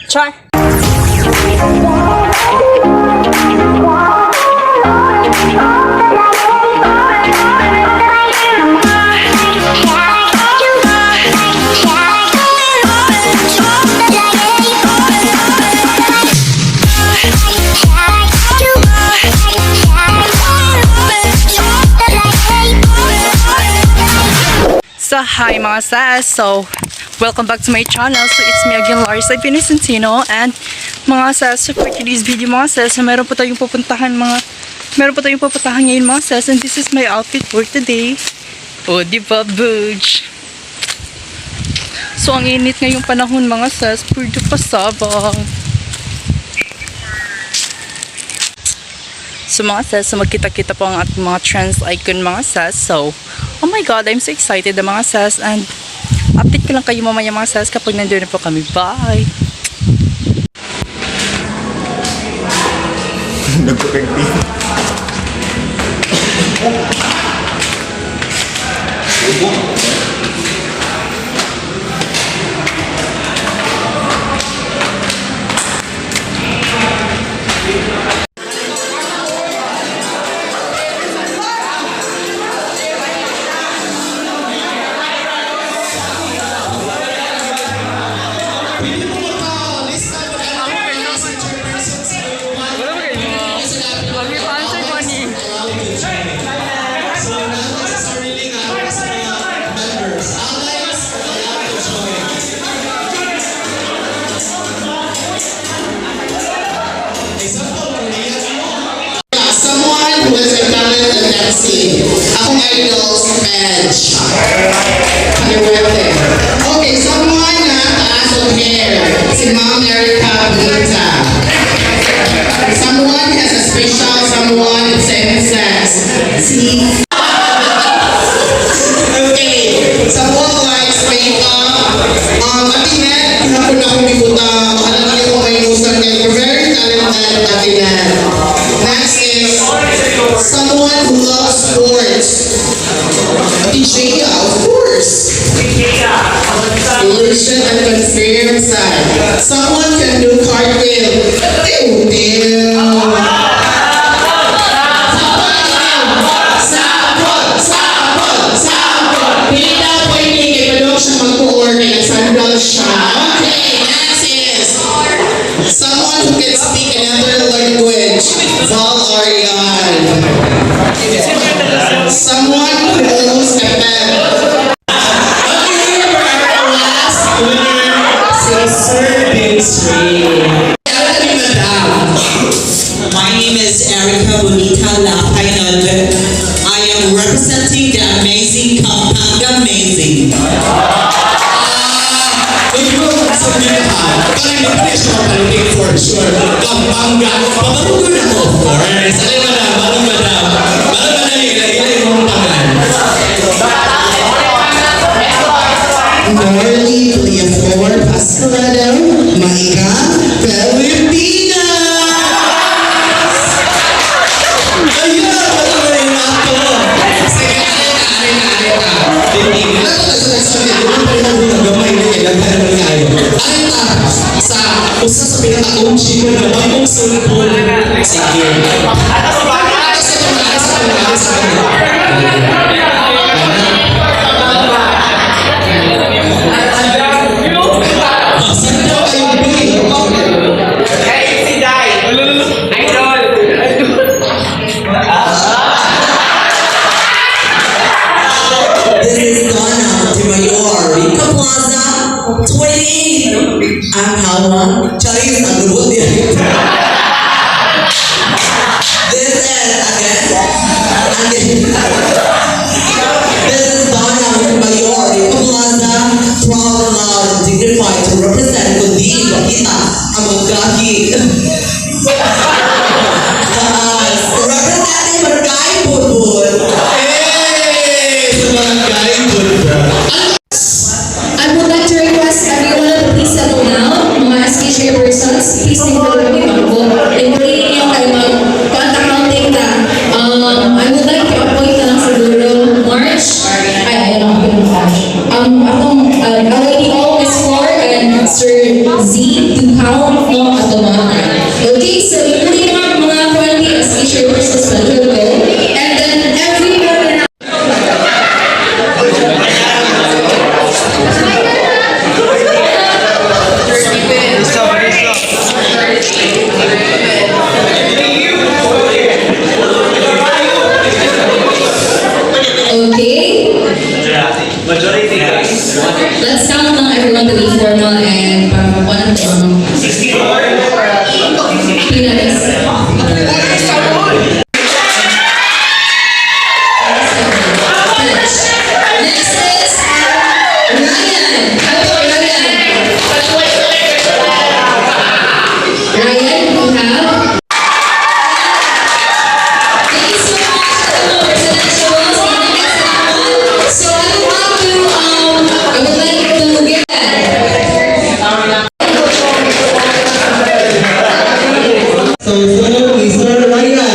Char! So, hi mga sas! So, welcome back to my channel. So, it's me again, Larissa Pinocentino. And, mga sas, so for today's video mga sas, so meron po tayong pupuntahan ngayon mga sas. And this is my outfit for today. Oh, di ba, Budge? So, ang init ngayong panahon mga sas, pwede pasabang. So mga sas, so magkita-kita po ang ating mga trends icon mga sas. So, oh my god, I'm so excited na mga sas. And update ko lang kayo mamaya mga sas kapag nandun na po kami. Bye! Nagpapagpapin. Who is a talent and dancing. Akong idol, si Edge. Kaniwete. Okay, someone na taas of hair. Si Ma'am Erica Bonita. Someone has a special someone in same sex. Si... Okay, someone likes makeup. Atinet, hapon akong bibutang. Alam niyo kung may usan niya. You're very talented, Atinet. Next is someone who loves sports. DJ, of course. Illusion and confirm side. Someone can do cartwheel. Ew. Hindi na pwede ibalog siya mag-coordinate ng sandal siya. Okay, next is someone who can speak another language. Val Arian. Someone who knows a pet. Okay, for our last winner, Sir Pinsri. My name is Erica Bonita Lapayod. I am representing the amazing Pampanga Amazing. For sure. Pampanga. Papamugo na ko, of course. Alam mo na, madam. Ilagay mo ang pangalan. Norly Leofor Pascalado, Maika, Pilipinas! Ayun! Patuloy na ako! Sige, alita. Sa usa sa pinaka-own chino na bagong sulpon. Sige. Ang hawa, charis ang lubot niya. This is Donna Mayor, Rico Plaza, proud and loud and dignified to represent kundi kita ang magkaki. Representing Barangay Budbud. Hey! Sa Barangay Budbud. I would like to request everyone to please settle down. Mga SKJ persons, please take the room and pray nyo kayo mag-counting na. I would like to appoint na lang siguro March. Atong LAD Miss Flor and Sir Z. to how mo katumakan. Okay, so ituloy mo ang mga quality as teacher versus Pedro ko. And then everyone na okay. Let's count lang everyone to be formal and para makuha ng pinalis. Next is Ryan. How about Ryan? Ryan, you have? Thank you so much for the credentials. So I would like to get So, Mr. Ryan.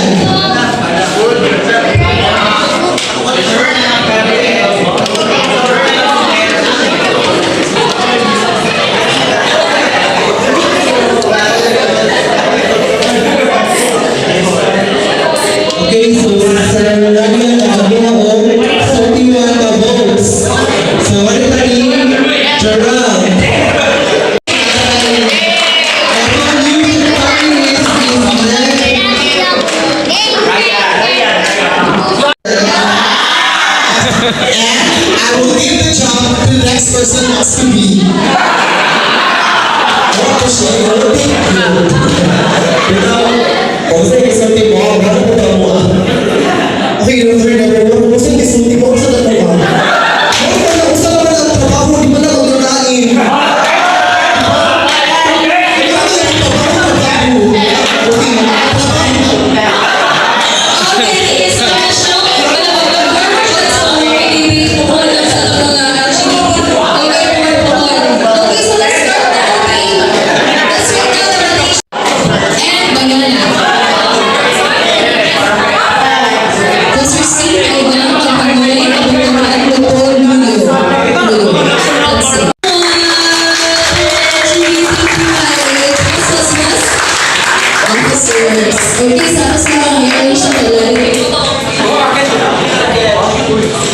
Okay, so Sir Ryan, sabi na ko, 41 ka votes. So, ano tani? Gerald. I will give the job to the next person wants to be. Okay, number one. Gusto yung gisulti mo sa trabaho. Gusto naman ang trabaho, di ba na magkakain? okay, is special. Okay, so let's start the voting. Let's make now the rotation. And banana. Let's receive ay ganang pagpagmuli ang pagkakaan ko po lulo. Let's see. Officers. Okay, sa atas na mga ngayon siya talaga.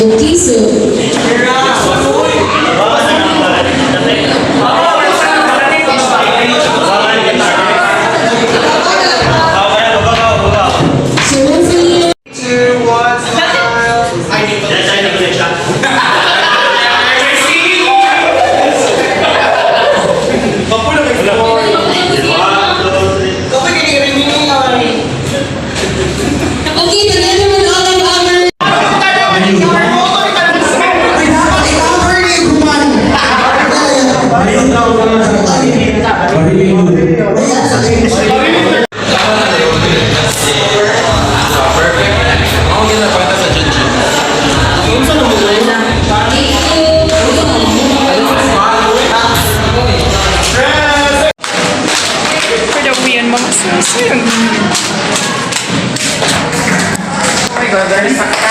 Okay, so so hopefully okay, together with all of our Pwede ko yan mga sis. Oh my God, there's a